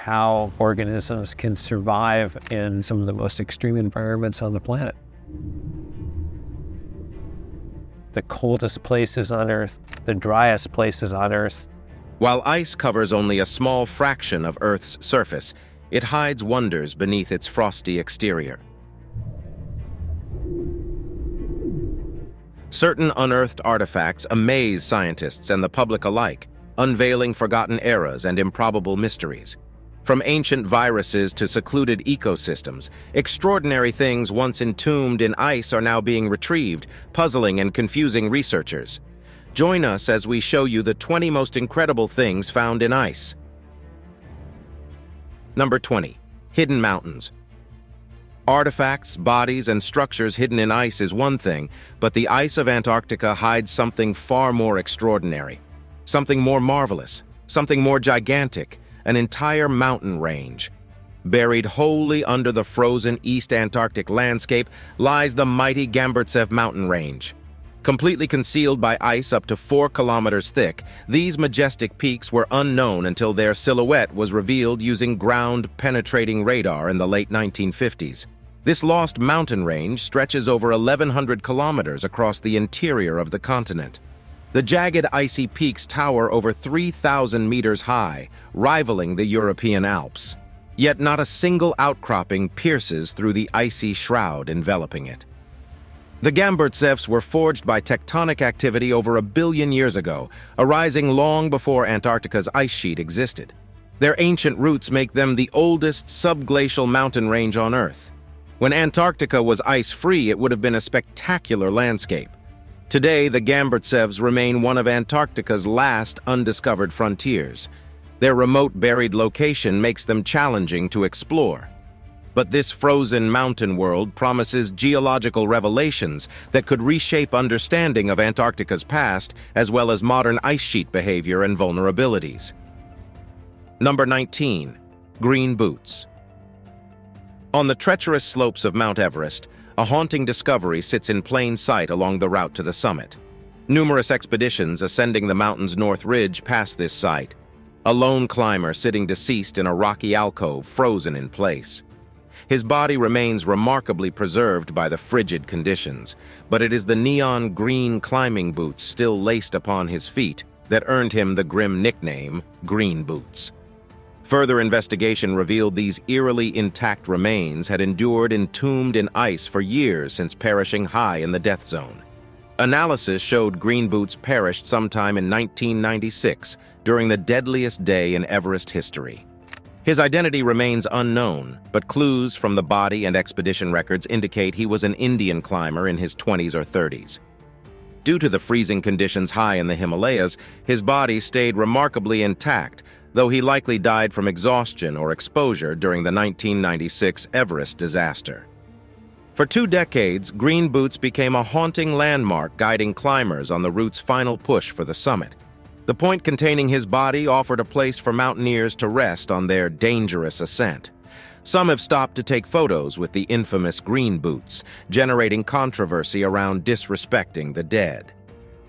how organisms can survive in some of the most extreme environments on the planet. The coldest places on Earth, the driest places on Earth. While ice covers only a small fraction of Earth's surface, it hides wonders beneath its frosty exterior. Certain unearthed artifacts amaze scientists and the public alike, unveiling forgotten eras and improbable mysteries. From ancient viruses to secluded ecosystems, extraordinary things once entombed in ice are now being retrieved, puzzling and confusing researchers. Join us as we show you the 20 most incredible things found in ice. Number 20. Hidden mountains. Artifacts, bodies, and structures hidden in ice is one thing, but the ice of Antarctica hides something far more extraordinary. Something more marvelous, something more gigantic, an entire mountain range. Buried wholly under the frozen East Antarctic landscape lies the mighty Gamburtsev mountain range. Completely concealed by ice up to 4 kilometers thick, these majestic peaks were unknown until their silhouette was revealed using ground-penetrating radar in the late 1950s. This lost mountain range stretches over 1,100 kilometers across the interior of the continent. The jagged icy peaks tower over 3,000 meters high, rivaling the European Alps. Yet not a single outcropping pierces through the icy shroud enveloping it. The Gamburtsevs were forged by tectonic activity over 1 billion years ago, arising long before Antarctica's ice sheet existed. Their ancient roots make them the oldest subglacial mountain range on Earth. When Antarctica was ice-free, it would have been a spectacular landscape. Today, the Gamburtsevs remain one of Antarctica's last undiscovered frontiers. Their remote buried location makes them challenging to explore. But this frozen mountain world promises geological revelations that could reshape understanding of Antarctica's past, as well as modern ice sheet behavior and vulnerabilities. Number 19. Green boots. On the treacherous slopes of Mount Everest, a haunting discovery sits in plain sight along the route to the summit. Numerous expeditions ascending the mountain's north ridge pass this site. A lone climber sitting deceased in a rocky alcove, frozen in place. His body remains remarkably preserved by the frigid conditions, but it is the neon green climbing boots still laced upon his feet that earned him the grim nickname, Green Boots. Further investigation revealed these eerily intact remains had endured entombed in ice for years since perishing high in the death zone. Analysis showed Green Boots perished sometime in 1996, during the deadliest day in Everest history. His identity remains unknown, but clues from the body and expedition records indicate he was an Indian climber in his 20s or 30s. Due to the freezing conditions high in the Himalayas, his body stayed remarkably intact, though he likely died from exhaustion or exposure during the 1996 Everest disaster. For 2 decades, Green Boots became a haunting landmark guiding climbers on the route's final push for the summit. The point containing his body offered a place for mountaineers to rest on their dangerous ascent. Some have stopped to take photos with the infamous Green Boots, generating controversy around disrespecting the dead.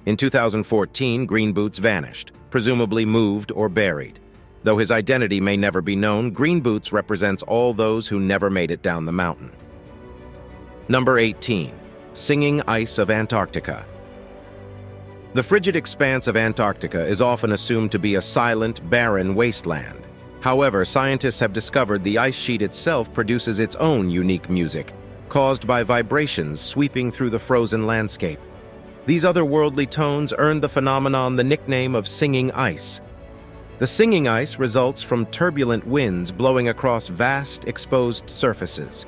In 2014, Green Boots vanished, presumably moved or buried. Though his identity may never be known, Green Boots represents all those who never made it down the mountain. Number 18. Singing Ice of Antarctica. The frigid expanse of Antarctica is often assumed to be a silent, barren wasteland. However, scientists have discovered the ice sheet itself produces its own unique music, caused by vibrations sweeping through the frozen landscape. These otherworldly tones earned the phenomenon the nickname of singing ice. The singing ice results from turbulent winds blowing across vast, exposed surfaces.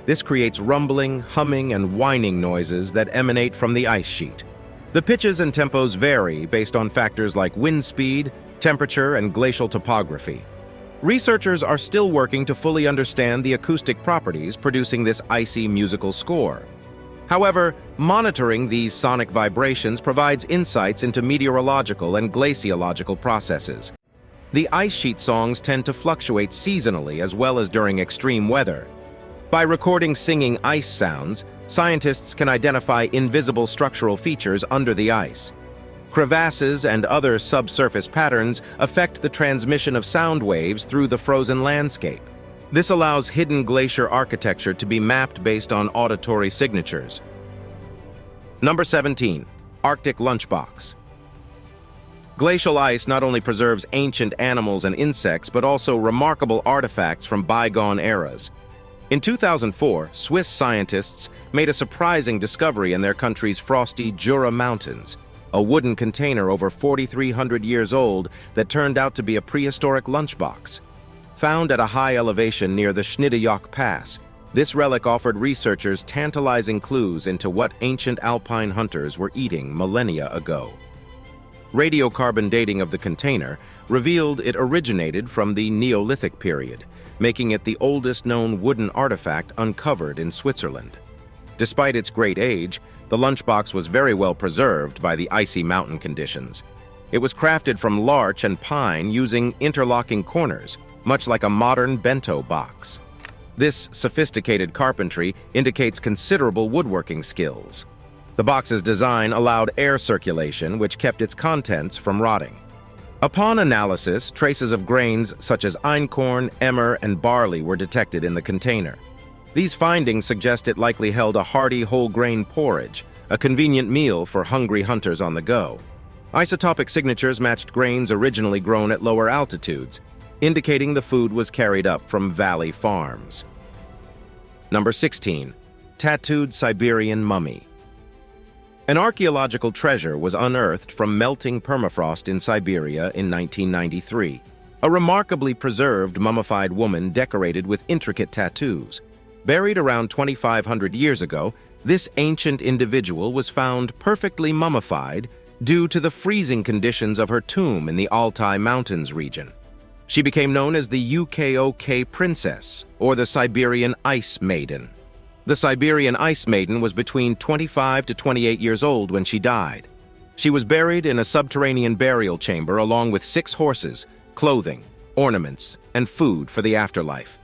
This creates rumbling, humming, and whining noises that emanate from the ice sheet. The pitches and tempos vary based on factors like wind speed, temperature, and glacial topography. Researchers are still working to fully understand the acoustic properties producing this icy musical score. However, monitoring these sonic vibrations provides insights into meteorological and glaciological processes. The ice sheet songs tend to fluctuate seasonally as well as during extreme weather. By recording singing ice sounds, scientists can identify invisible structural features under the ice. Crevasses and other subsurface patterns affect the transmission of sound waves through the frozen landscape. This allows hidden glacier architecture to be mapped based on auditory signatures. Number 17. Arctic lunchbox. Glacial ice not only preserves ancient animals and insects, but also remarkable artifacts from bygone eras. In 2004, Swiss scientists made a surprising discovery in their country's frosty Jura Mountains, a wooden container over 4,300 years old that turned out to be a prehistoric lunchbox. Found at a high elevation near the Schnittejok Pass, this relic offered researchers tantalizing clues into what ancient alpine hunters were eating millennia ago. Radiocarbon dating of the container revealed it originated from the Neolithic period, making it the oldest known wooden artifact uncovered in Switzerland. Despite its great age, the lunchbox was very well preserved by the icy mountain conditions. It was crafted from larch and pine using interlocking corners, much like a modern bento box. This sophisticated carpentry indicates considerable woodworking skills. The box's design allowed air circulation, which kept its contents from rotting. Upon analysis, traces of grains such as einkorn, emmer, and barley were detected in the container. These findings suggest it likely held a hearty whole-grain porridge, a convenient meal for hungry hunters on the go. Isotopic signatures matched grains originally grown at lower altitudes, indicating the food was carried up from valley farms. Number 16. Tattooed Siberian mummy. An archaeological treasure was unearthed from melting permafrost in Siberia in 1993. A remarkably preserved mummified woman decorated with intricate tattoos. Buried around 2,500 years ago, this ancient individual was found perfectly mummified due to the freezing conditions of her tomb in the Altai Mountains region. She became known as the UKOK Princess, or the Siberian Ice Maiden. The Siberian Ice Maiden was between 25 to 28 years old when she died. She was buried in a subterranean burial chamber along with 6 horses, clothing, ornaments, and food for the afterlife.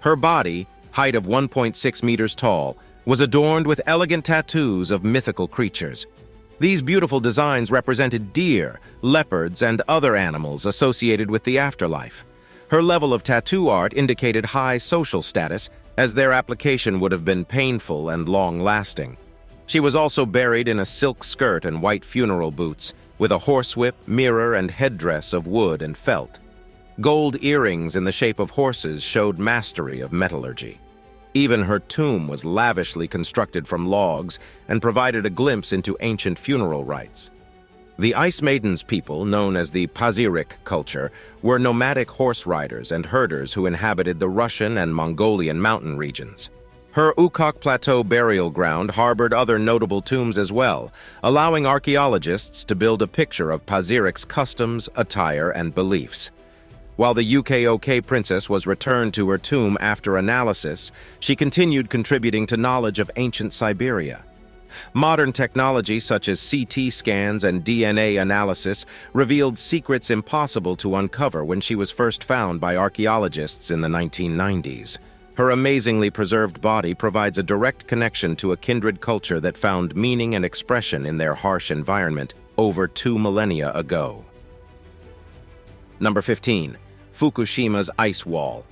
Her body, height of 1.6 meters tall, was adorned with elegant tattoos of mythical creatures. These beautiful designs represented deer, leopards, and other animals associated with the afterlife. Her level of tattoo art indicated high social status, as their application would have been painful and long-lasting. She was also buried in a silk skirt and white funeral boots, with a horsewhip, mirror, and headdress of wood and felt. Gold earrings in the shape of horses showed mastery of metallurgy. Even her tomb was lavishly constructed from logs and provided a glimpse into ancient funeral rites. The Ice Maiden's people, known as the Pazyryk culture, were nomadic horse riders and herders who inhabited the Russian and Mongolian mountain regions. Her Ukok Plateau burial ground harbored other notable tombs as well, allowing archaeologists to build a picture of Pazyryk's customs, attire, and beliefs. While the UKOK princess was returned to her tomb after analysis, she continued contributing to knowledge of ancient Siberia. Modern technology such as CT scans and DNA analysis revealed secrets impossible to uncover when she was first found by archaeologists in the 1990s. Her amazingly preserved body provides a direct connection to a kindred culture that found meaning and expression in their harsh environment over 2 millennia ago. Number 15. Fukushima's ice wall.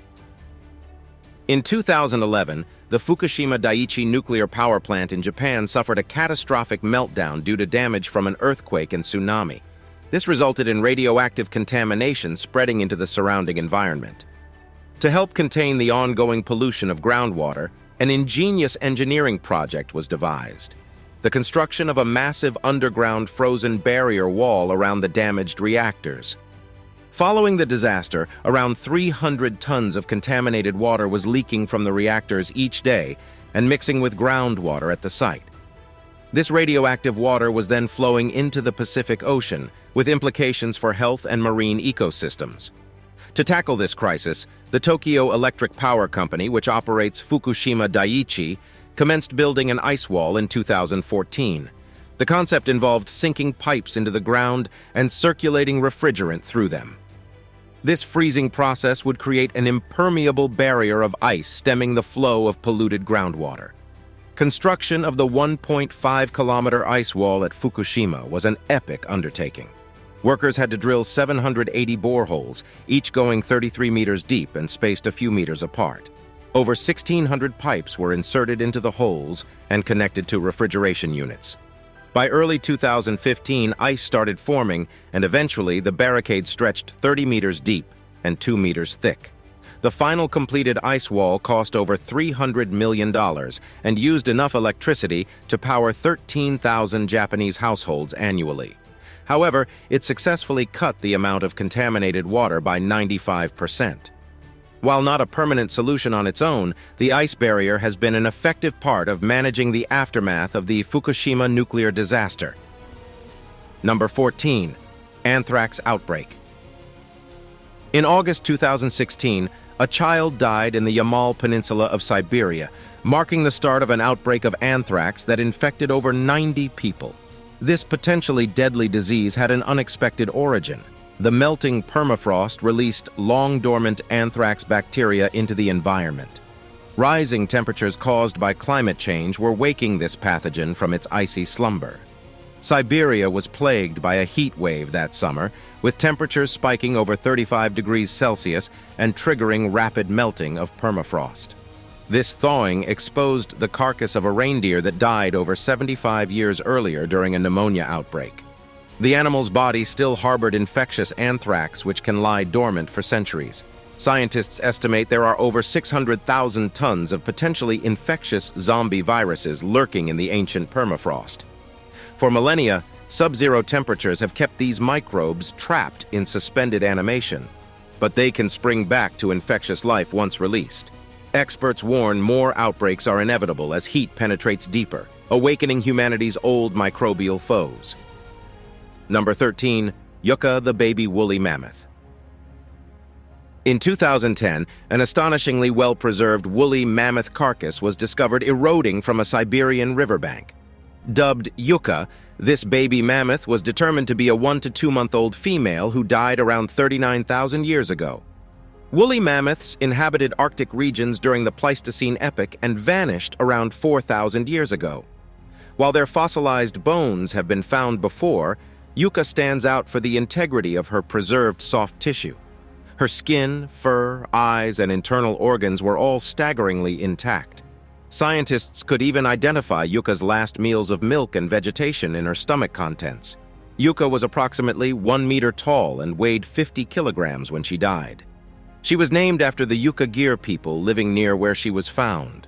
In 2011, the Fukushima Daiichi nuclear power plant in Japan suffered a catastrophic meltdown due to damage from an earthquake and tsunami. This resulted in radioactive contamination spreading into the surrounding environment. To help contain the ongoing pollution of groundwater, an ingenious engineering project was devised: the construction of a massive underground frozen barrier wall around the damaged reactors. Following the disaster, around 300 tons of contaminated water was leaking from the reactors each day and mixing with groundwater at the site. This radioactive water was then flowing into the Pacific Ocean, with implications for health and marine ecosystems. To tackle this crisis, the Tokyo Electric Power Company, which operates Fukushima Daiichi, commenced building an ice wall in 2014. The concept involved sinking pipes into the ground and circulating refrigerant through them. This freezing process would create an impermeable barrier of ice stemming the flow of polluted groundwater. Construction of the 1.5-kilometer ice wall at Fukushima was an epic undertaking. Workers had to drill 780 boreholes, each going 33 meters deep and spaced a few meters apart. Over 1,600 pipes were inserted into the holes and connected to refrigeration units. By early 2015, ice started forming, and eventually the barricade stretched 30 meters deep and 2 meters thick. The final completed ice wall cost over $300 million and used enough electricity to power 13,000 Japanese households annually. However, it successfully cut the amount of contaminated water by 95%. While not a permanent solution on its own, the ice barrier has been an effective part of managing the aftermath of the Fukushima nuclear disaster. Number 14. Anthrax outbreak. In August 2016, a child died in the Yamal Peninsula of Siberia, marking the start of an outbreak of anthrax that infected over 90 people. This potentially deadly disease had an unexpected origin. The melting permafrost released long-dormant anthrax bacteria into the environment. Rising temperatures caused by climate change were waking this pathogen from its icy slumber. Siberia was plagued by a heat wave that summer, with temperatures spiking over 35 degrees Celsius and triggering rapid melting of permafrost. This thawing exposed the carcass of a reindeer that died over 75 years earlier during a pneumonia outbreak. The animal's body still harbored infectious anthrax, which can lie dormant for centuries. Scientists estimate there are over 600,000 tons of potentially infectious zombie viruses lurking in the ancient permafrost. For millennia, sub-zero temperatures have kept these microbes trapped in suspended animation, but they can spring back to infectious life once released. Experts warn more outbreaks are inevitable as heat penetrates deeper, awakening humanity's old microbial foes. Number 13. YUKA, the baby woolly mammoth. In 2010, an astonishingly well-preserved woolly mammoth carcass was discovered eroding from a Siberian riverbank. Dubbed YUKA, this baby mammoth was determined to be a 1 to 2 month old female who died around 39,000 years ago. Woolly mammoths inhabited Arctic regions during the Pleistocene epoch and vanished around 4,000 years ago. While their fossilized bones have been found before, YUKA stands out for the integrity of her preserved soft tissue. Her skin, fur, eyes, and internal organs were all staggeringly intact. Scientists could even identify YUKA's last meals of milk and vegetation in her stomach contents. YUKA was approximately 1 meter tall and weighed 50 kilograms when she died. She was named after the Yukagir people living near where she was found.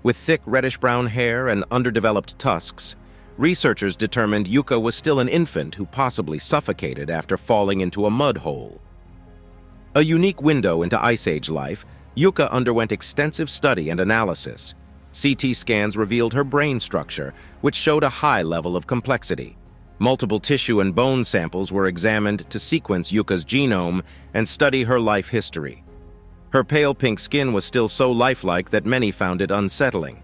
With thick reddish-brown hair and underdeveloped tusks, researchers determined YUKA was still an infant who possibly suffocated after falling into a mud hole. A unique window into Ice Age life, YUKA underwent extensive study and analysis. CT scans revealed her brain structure, which showed a high level of complexity. Multiple tissue and bone samples were examined to sequence YUKA's genome and study her life history. Her pale pink skin was still so lifelike that many found it unsettling.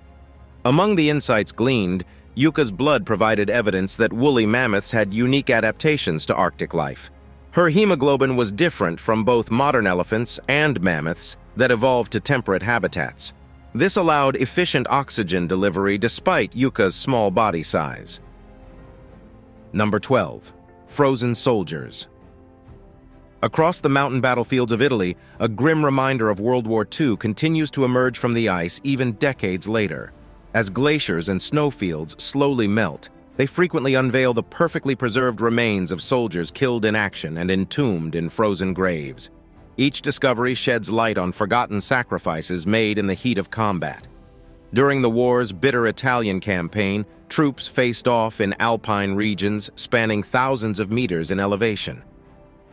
Among the insights gleaned, YUKA's blood provided evidence that woolly mammoths had unique adaptations to Arctic life. Her hemoglobin was different from both modern elephants and mammoths that evolved to temperate habitats. This allowed efficient oxygen delivery despite YUKA's small body size. Number 12. Frozen soldiers. Across the mountain battlefields of Italy, a grim reminder of World War II continues to emerge from the ice even decades later. As glaciers and snowfields slowly melt, they frequently unveil the perfectly preserved remains of soldiers killed in action and entombed in frozen graves. Each discovery sheds light on forgotten sacrifices made in the heat of combat. During the war's bitter Italian campaign, troops faced off in alpine regions spanning thousands of meters in elevation.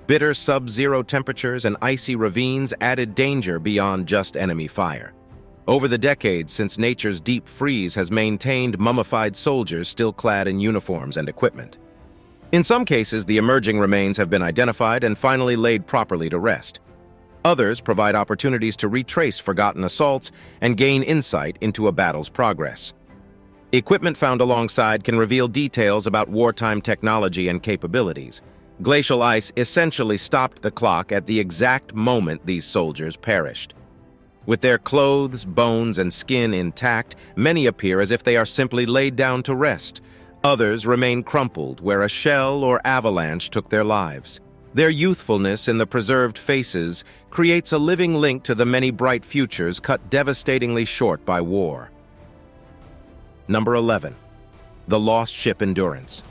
Bitter sub-zero temperatures and icy ravines added danger beyond just enemy fire. Over the decades since nature's deep freeze has maintained mummified soldiers still clad in uniforms and equipment. In some cases, the emerging remains have been identified and finally laid properly to rest. Others provide opportunities to retrace forgotten assaults and gain insight into a battle's progress. Equipment found alongside can reveal details about wartime technology and capabilities. Glacial ice essentially stopped the clock at the exact moment these soldiers perished. With their clothes, bones, and skin intact, many appear as if they are simply laid down to rest. Others remain crumpled, where a shell or avalanche took their lives. Their youthfulness in the preserved faces creates a living link to the many bright futures cut devastatingly short by war. Number 11. The lost ship Endurance.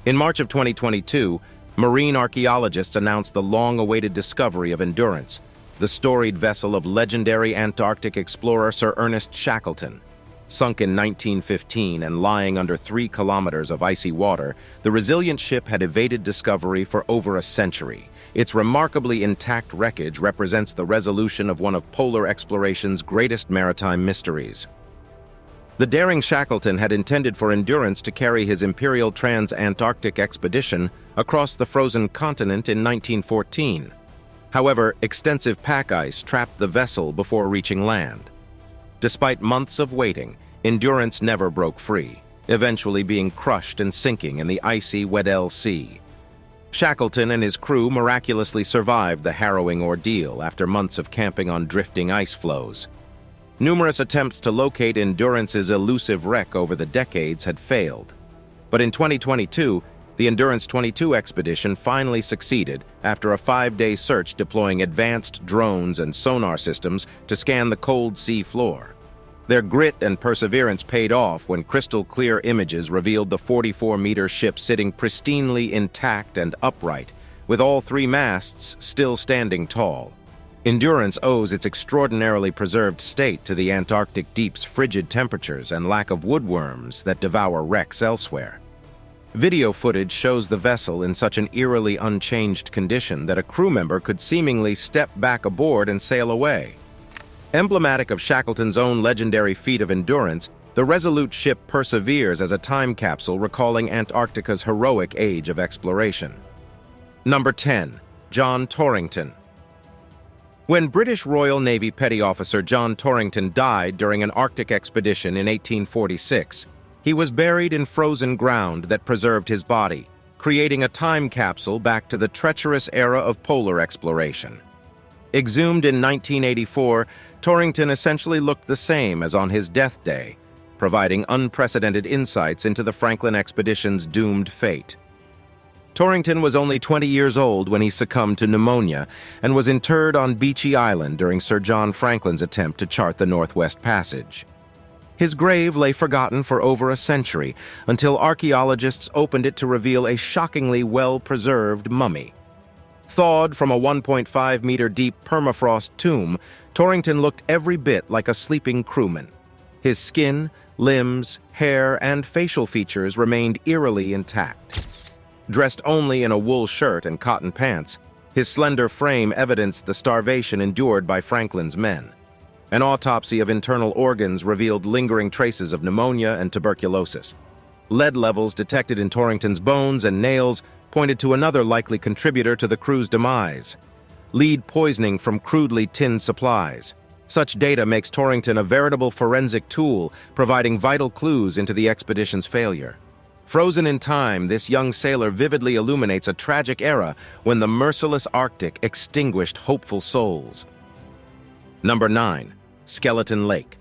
In March of 2022, marine archaeologists announced the long-awaited discovery of Endurance, the storied vessel of legendary Antarctic explorer Sir Ernest Shackleton. Sunk in 1915 and lying under 3 kilometers of icy water, the resilient ship had evaded discovery for over a century. Its remarkably intact wreckage represents the resolution of one of polar exploration's greatest maritime mysteries. The daring Shackleton had intended for Endurance to carry his Imperial Trans-Antarctic expedition across the frozen continent in 1914. However, extensive pack ice trapped the vessel before reaching land. Despite months of waiting, Endurance never broke free, eventually being crushed and sinking in the icy Weddell Sea. Shackleton and his crew miraculously survived the harrowing ordeal after months of camping on drifting ice floes. Numerous attempts to locate Endurance's elusive wreck over the decades had failed. But in 2022, the Endurance 22 expedition finally succeeded after a 5-day search deploying advanced drones and sonar systems to scan the cold sea floor. Their grit and perseverance paid off when crystal-clear images revealed the 44-meter ship sitting pristinely intact and upright, with all 3 masts still standing tall. Endurance owes its extraordinarily preserved state to the Antarctic deep's frigid temperatures and lack of woodworms that devour wrecks elsewhere. Video footage shows the vessel in such an eerily unchanged condition that a crew member could seemingly step back aboard and sail away. Emblematic of Shackleton's own legendary feat of endurance, the resolute ship perseveres as a time capsule recalling Antarctica's heroic age of exploration. Number 10. John Torrington. When British Royal Navy Petty Officer John Torrington died during an Arctic expedition in 1846, he was buried in frozen ground that preserved his body, creating a time capsule back to the treacherous era of polar exploration. Exhumed in 1984, Torrington essentially looked the same as on his death day, providing unprecedented insights into the Franklin expedition's doomed fate. Torrington was only 20 years old when he succumbed to pneumonia and was interred on Beechey Island during Sir John Franklin's attempt to chart the Northwest Passage. His grave lay forgotten for over a century until archaeologists opened it to reveal a shockingly well-preserved mummy. Thawed from a 1.5-meter-deep permafrost tomb, Torrington looked every bit like a sleeping crewman. His skin, limbs, hair, and facial features remained eerily intact. Dressed only in a wool shirt and cotton pants, his slender frame evidenced the starvation endured by Franklin's men. An autopsy of internal organs revealed lingering traces of pneumonia and tuberculosis. Lead levels detected in Torrington's bones and nails pointed to another likely contributor to the crew's demise: lead poisoning from crudely tinned supplies. Such data makes Torrington a veritable forensic tool, providing vital clues into the expedition's failure. Frozen in time, this young sailor vividly illuminates a tragic era when the merciless Arctic extinguished hopeful souls. Number 9. Skeleton Lake.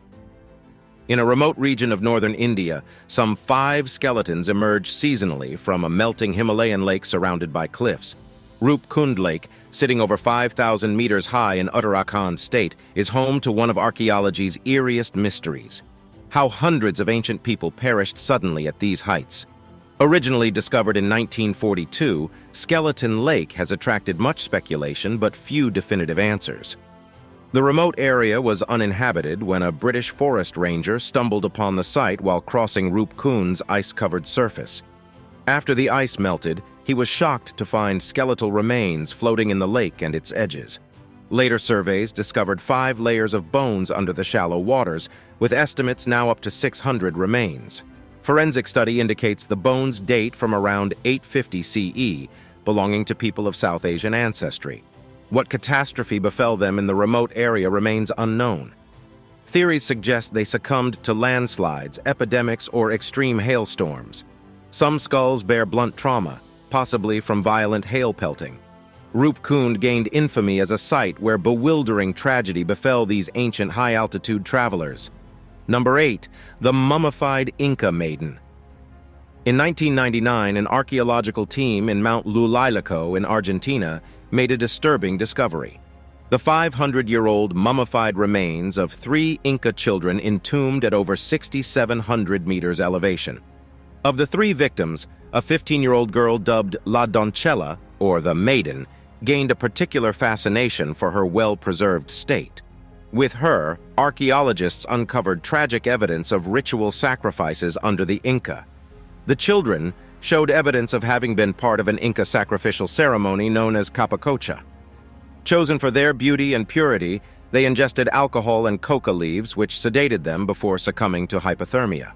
In a remote region of northern India, some 5 skeletons emerge seasonally from a melting Himalayan lake surrounded by cliffs. Rup Kund Lake, sitting over 5,000 meters high in Uttarakhand state, is home to one of archaeology's eeriest mysteries: how hundreds of ancient people perished suddenly at these heights. Originally discovered in 1942, Skeleton Lake has attracted much speculation but few definitive answers. The remote area was uninhabited when a British forest ranger stumbled upon the site while crossing Rup Kund's ice-covered surface. After the ice melted, he was shocked to find skeletal remains floating in the lake and its edges. Later surveys discovered 5 layers of bones under the shallow waters, with estimates now up to 600 remains. Forensic study indicates the bones date from around 850 CE, belonging to people of South Asian ancestry. What catastrophe befell them in the remote area remains unknown. Theories suggest they succumbed to landslides, epidemics, or extreme hailstorms. Some skulls bear blunt trauma, possibly from violent hail pelting. Rupkund gained infamy as a site where bewildering tragedy befell these ancient high-altitude travelers. Number 8. The mummified Inca maiden. In 1999, an archaeological team in Mount Lulailaco in Argentina made a disturbing discovery. The 500-year-old mummified remains of 3 Inca children entombed at over 6,700 meters elevation. Of the 3 victims, a 15-year-old girl dubbed La Doncella, or the Maiden, gained a particular fascination for her well-preserved state. With her, archaeologists uncovered tragic evidence of ritual sacrifices under the Inca. The children showed evidence of having been part of an Inca sacrificial ceremony known as capacocha. Chosen for their beauty and purity, they ingested alcohol and coca leaves, which sedated them before succumbing to hypothermia.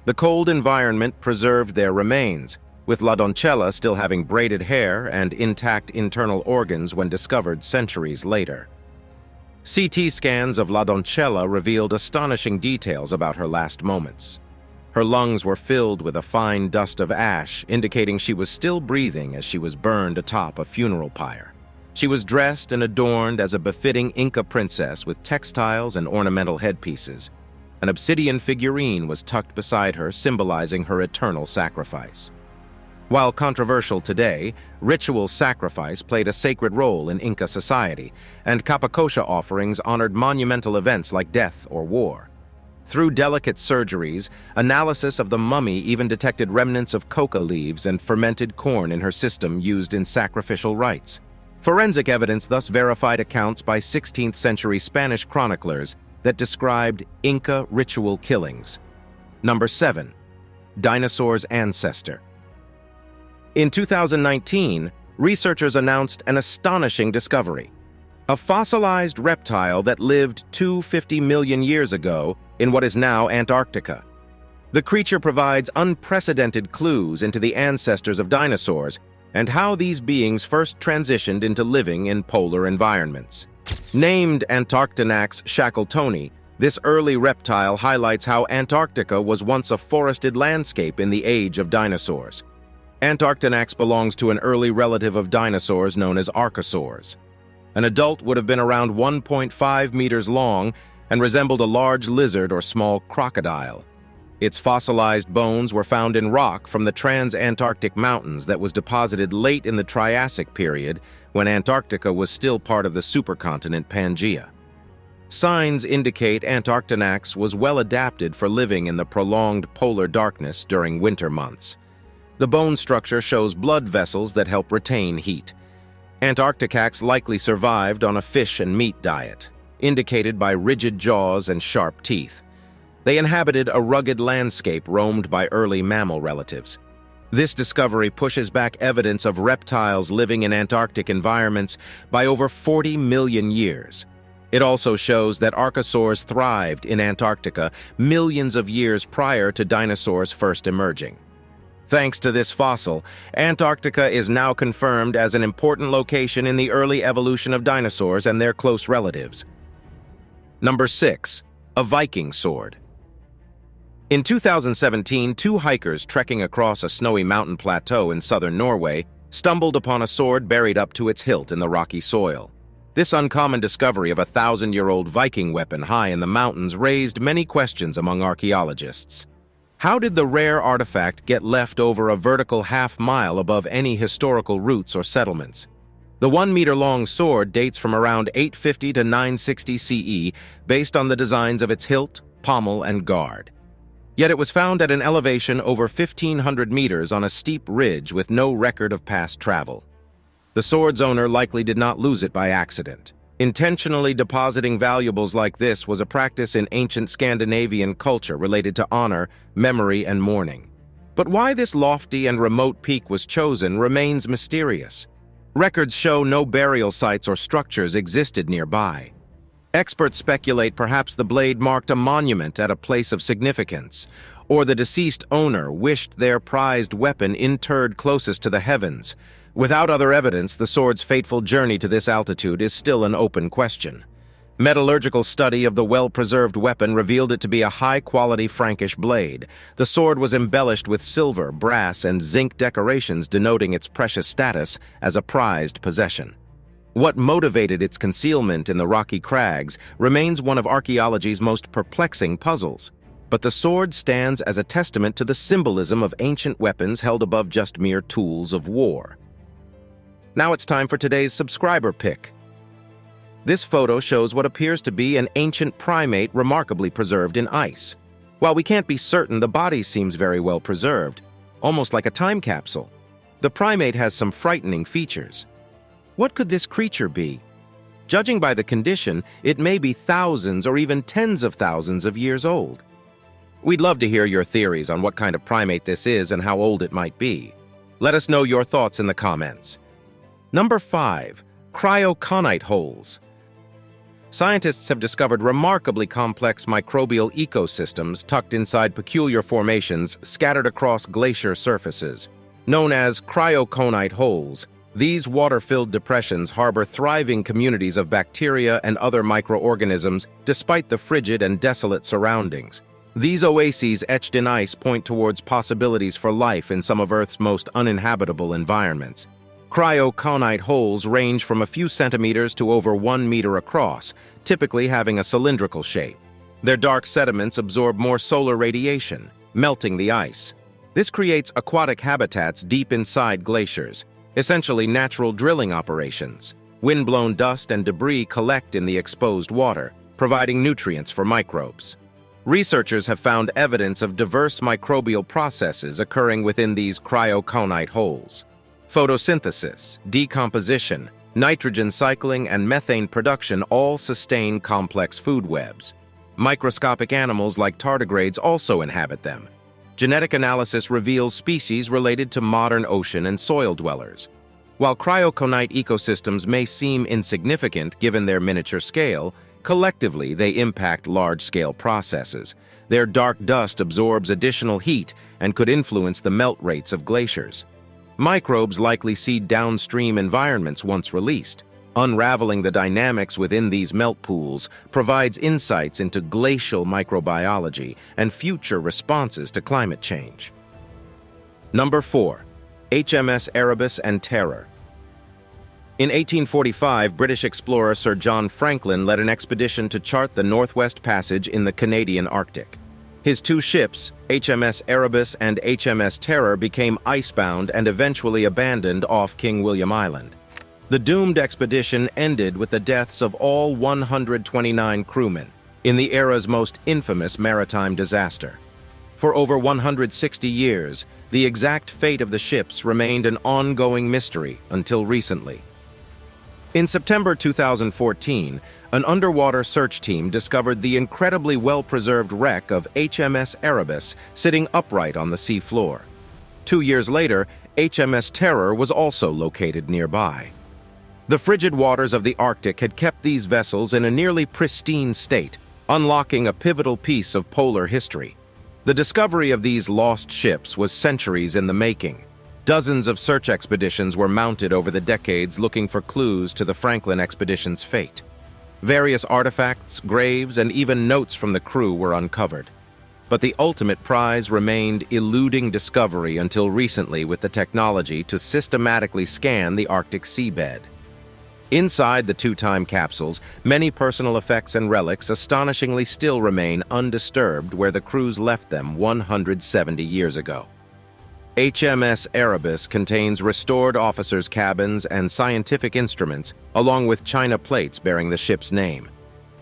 The cold environment preserved their remains, with La Doncella still having braided hair and intact internal organs when discovered centuries later. CT scans of La Doncella revealed astonishing details about her last moments. Her lungs were filled with a fine dust of ash, indicating she was still breathing as she was burned atop a funeral pyre. She was dressed and adorned as a befitting Inca princess with textiles and ornamental headpieces. An obsidian figurine was tucked beside her, symbolizing her eternal sacrifice. While controversial today, ritual sacrifice played a sacred role in Inca society, and capacocha offerings honored monumental events like death or war. Through delicate surgeries, analysis of the mummy even detected remnants of coca leaves and fermented corn in her system used in sacrificial rites. Forensic evidence thus verified accounts by 16th-century Spanish chroniclers that described Inca ritual killings. Number 7. Dinosaur's ancestor. In 2019, researchers announced an astonishing discovery: a fossilized reptile that lived 250 million years ago in what is now Antarctica. The creature provides unprecedented clues into the ancestors of dinosaurs and how these beings first transitioned into living in polar environments. Named Antarctinax shackletoni, this early reptile highlights how Antarctica was once a forested landscape in the age of dinosaurs. Antarctinax belongs to an early relative of dinosaurs known as archosaurs. An adult would have been around 1.5 meters long and resembled a large lizard or small crocodile. Its fossilized bones were found in rock from the trans-Antarctic mountains that was deposited late in the Triassic period when Antarctica was still part of the supercontinent Pangaea. Signs indicate Antarctinax was well adapted for living in the prolonged polar darkness during winter months. The bone structure shows blood vessels that help retain heat. Antarcticax likely survived on a fish and meat diet, indicated by rigid jaws and sharp teeth. They inhabited a rugged landscape roamed by early mammal relatives. This discovery pushes back evidence of reptiles living in Antarctic environments by over 40 million years. It also shows that archosaurs thrived in Antarctica millions of years prior to dinosaurs first emerging. Thanks to this fossil, Antarctica is now confirmed as an important location in the early evolution of dinosaurs and their close relatives. Number 6. A Viking sword. In 2017, 2 hikers trekking across a snowy mountain plateau in southern Norway stumbled upon a sword buried up to its hilt in the rocky soil. This uncommon discovery of a 1,000-year-old Viking weapon high in the mountains raised many questions among archaeologists. How did the rare artifact get left over a vertical half-mile above any historical routes or settlements? The 1-meter-long sword dates from around 850 to 960 CE based on the designs of its hilt, pommel, and guard. Yet it was found at an elevation over 1,500 meters on a steep ridge with no record of past travel. The sword's owner likely did not lose it by accident. Intentionally depositing valuables like this was a practice in ancient Scandinavian culture related to honor, memory, and mourning. But why this lofty and remote peak was chosen remains mysterious. Records show no burial sites or structures existed nearby. Experts speculate perhaps the blade marked a monument at a place of significance, or the deceased owner wished their prized weapon interred closest to the heavens. Without other evidence, the sword's fateful journey to this altitude is still an open question. Metallurgical study of the well-preserved weapon revealed it to be a high-quality Frankish blade. The sword was embellished with silver, brass, and zinc decorations denoting its precious status as a prized possession. What motivated its concealment in the rocky crags remains one of archaeology's most perplexing puzzles, but the sword stands as a testament to the symbolism of ancient weapons held above just mere tools of war. Now it's time for today's subscriber pick. This photo shows what appears to be an ancient primate remarkably preserved in ice. While we can't be certain, the body seems very well preserved, almost like a time capsule. The primate has some frightening features. What could this creature be? Judging by the condition, it may be thousands or even tens of thousands of years old. We'd love to hear your theories on what kind of primate this is and how old it might be. Let us know your thoughts in the comments. Number 5. CRYOCONITE holes. Scientists have discovered remarkably complex microbial ecosystems tucked inside peculiar formations scattered across glacier surfaces. Known as cryoconite holes, these water-filled depressions harbor thriving communities of bacteria and other microorganisms despite the frigid and desolate surroundings. These oases etched in ice point towards possibilities for life in some of Earth's most uninhabitable environments. Cryoconite holes range from a few centimeters to over 1 meter across, typically having a cylindrical shape. Their dark sediments absorb more solar radiation, melting the ice. This creates aquatic habitats deep inside glaciers, essentially natural drilling operations. Wind-blown dust and debris collect in the exposed water, providing nutrients for microbes. Researchers have found evidence of diverse microbial processes occurring within these cryoconite holes. Photosynthesis, decomposition, nitrogen cycling, and methane production all sustain complex food webs. Microscopic animals like tardigrades also inhabit them. Genetic analysis reveals species related to modern ocean and soil dwellers. While cryoconite ecosystems may seem insignificant given their miniature scale, collectively they impact large-scale processes. Their dark dust absorbs additional heat and could influence the melt rates of glaciers. Microbes likely seed downstream environments once released. Unraveling the dynamics within these melt pools provides insights into glacial microbiology and future responses to climate change. Number 4. HMS Erebus and Terror. In 1845, British explorer Sir John Franklin led an expedition to chart the Northwest Passage in the Canadian Arctic. His two ships, HMS Erebus and HMS Terror, became icebound and eventually abandoned off King William Island. The doomed expedition ended with the deaths of all 129 crewmen in the era's most infamous maritime disaster. For over 160 years, the exact fate of the ships remained an ongoing mystery until recently. In September 2014, an underwater search team discovered the incredibly well-preserved wreck of HMS Erebus sitting upright on the sea floor. 2 years later, HMS Terror was also located nearby. The frigid waters of the Arctic had kept these vessels in a nearly pristine state, unlocking a pivotal piece of polar history. The discovery of these lost ships was centuries in the making. Dozens of search expeditions were mounted over the decades looking for clues to the Franklin expedition's fate. Various artifacts, graves, and even notes from the crew were uncovered. But the ultimate prize remained eluding discovery until recently with the technology to systematically scan the Arctic seabed. Inside the two-time capsules, many personal effects and relics astonishingly still remain undisturbed where the crews left them 170 years ago. HMS Erebus contains restored officers' cabins and scientific instruments, along with china plates bearing the ship's name.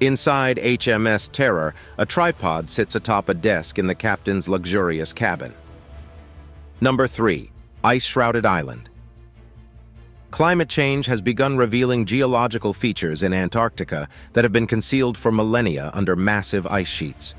Inside HMS Terror, a tripod sits atop a desk in the captain's luxurious cabin. Number 3. Ice-Shrouded Island. Climate change has begun revealing geological features in Antarctica that have been concealed for millennia under massive ice sheets.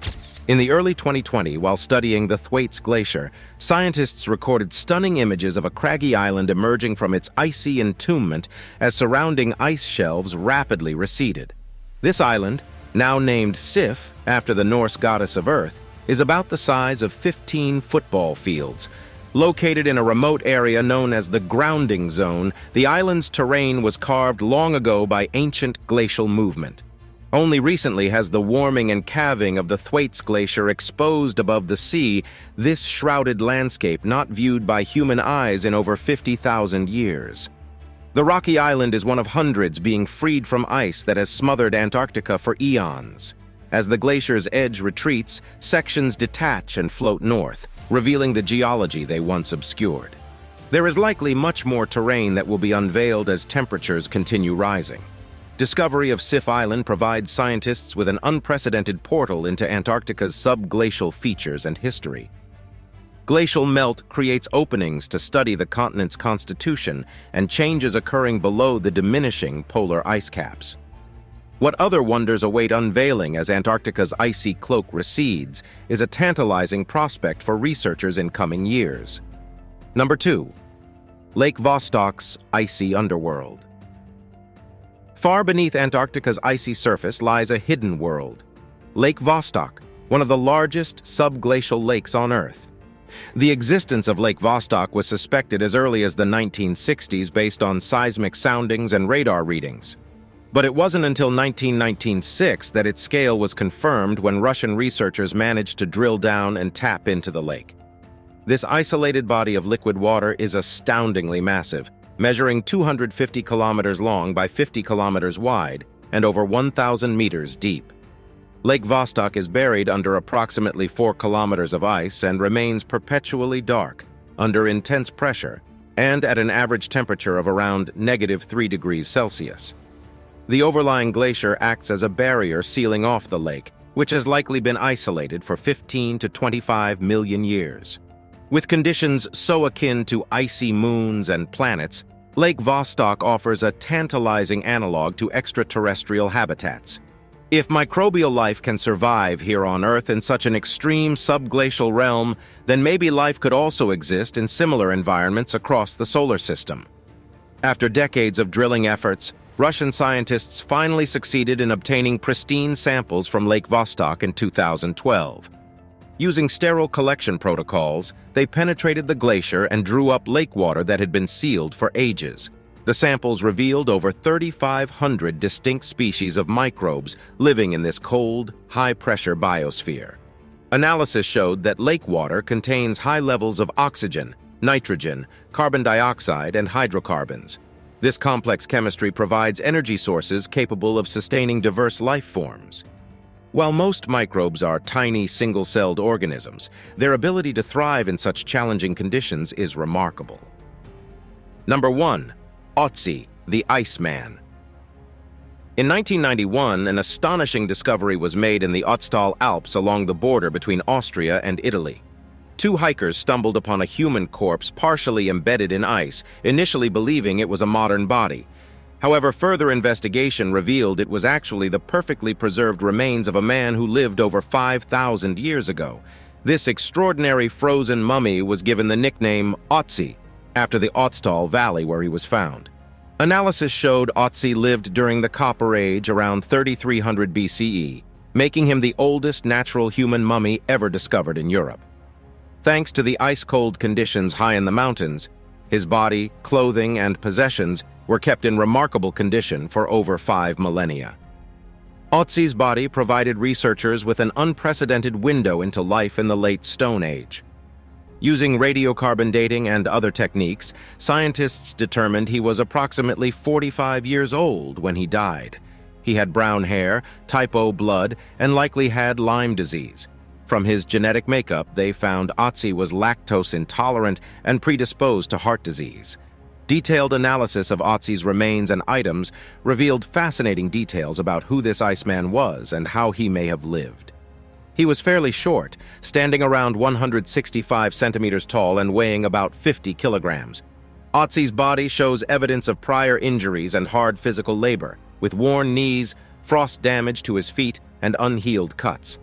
In the early 2020, while studying the Thwaites Glacier, scientists recorded stunning images of a craggy island emerging from its icy entombment as surrounding ice shelves rapidly receded. This island, now named Sif after the Norse goddess of Earth, is about the size of 15 football fields. Located in a remote area known as the grounding zone, the island's terrain was carved long ago by ancient glacial movement. Only recently has the warming and calving of the Thwaites Glacier exposed above the sea this shrouded landscape not viewed by human eyes in over 50,000 years. The rocky island is one of hundreds being freed from ice that has smothered Antarctica for eons. As the glacier's edge retreats, sections detach and float north, revealing the geology they once obscured. There is likely much more terrain that will be unveiled as temperatures continue rising. Discovery of Sif Island provides scientists with an unprecedented portal into Antarctica's subglacial features and history. Glacial melt creates openings to study the continent's constitution and changes occurring below the diminishing polar ice caps. What other wonders await unveiling as Antarctica's icy cloak recedes is a tantalizing prospect for researchers in coming years. Number 2. Lake Vostok's icy underworld. Far beneath Antarctica's icy surface lies a hidden world, Lake Vostok, one of the largest subglacial lakes on Earth. The existence of Lake Vostok was suspected as early as the 1960s based on seismic soundings and radar readings. But it wasn't until 1996 that its scale was confirmed when Russian researchers managed to drill down and tap into the lake. This isolated body of liquid water is astoundingly massive, measuring 250 kilometers long by 50 kilometers wide and over 1,000 meters deep. Lake Vostok is buried under approximately 4 kilometers of ice and remains perpetually dark, under intense pressure, and at an average temperature of around -3 degrees Celsius. The overlying glacier acts as a barrier sealing off the lake, which has likely been isolated for 15 to 25 million years. With conditions so akin to icy moons and planets, Lake Vostok offers a tantalizing analog to extraterrestrial habitats. If microbial life can survive here on Earth in such an extreme subglacial realm, then maybe life could also exist in similar environments across the solar system. After decades of drilling efforts, Russian scientists finally succeeded in obtaining pristine samples from Lake Vostok in 2012. Using sterile collection protocols, they penetrated the glacier and drew up lake water that had been sealed for ages. The samples revealed over 3,500 distinct species of microbes living in this cold, high-pressure biosphere. Analysis showed that lake water contains high levels of oxygen, nitrogen, carbon dioxide, and hydrocarbons. This complex chemistry provides energy sources capable of sustaining diverse life forms. While most microbes are tiny, single-celled organisms, their ability to thrive in such challenging conditions is remarkable. Number 1. OTZI, the Iceman. In 1991, an astonishing discovery was made in the Ötztal Alps along the border between Austria and Italy. 2 hikers stumbled upon a human corpse partially embedded in ice, initially believing it was a modern body. However, further investigation revealed it was actually the perfectly preserved remains of a man who lived over 5,000 years ago. This extraordinary frozen mummy was given the nickname OTZI, after the Ötztal Valley where he was found. Analysis showed OTZI lived during the Copper Age around 3300 BCE, making him the oldest natural human mummy ever discovered in Europe. Thanks to the ice-cold conditions high in the mountains, his body, clothing, and possessions were kept in remarkable condition for over 5 millennia. OTZI's body provided researchers with an unprecedented window into life in the late Stone Age. Using radiocarbon dating and other techniques, scientists determined he was approximately 45 years old when he died. He had brown hair, type O blood, and likely had Lyme disease. From his genetic makeup, they found OTZI was lactose intolerant and predisposed to heart disease. Detailed analysis of OTZI's remains and items revealed fascinating details about who this Iceman was and how he may have lived. He was fairly short, standing around 165 centimeters tall and weighing about 50 kilograms. OTZI's body shows evidence of prior injuries and hard physical labor, with worn knees, frost damage to his feet, and unhealed cuts.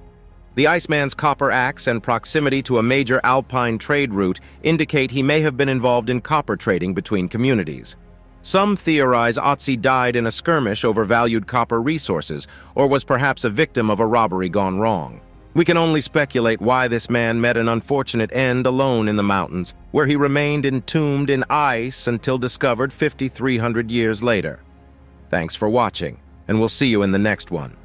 The Iceman's copper axe and proximity to a major alpine trade route indicate he may have been involved in copper trading between communities. Some theorize OTZI died in a skirmish over valued copper resources, or was perhaps a victim of a robbery gone wrong. We can only speculate why this man met an unfortunate end alone in the mountains, where he remained entombed in ice until discovered 5,300 years later. Thanks for watching, and we'll see you in the next one.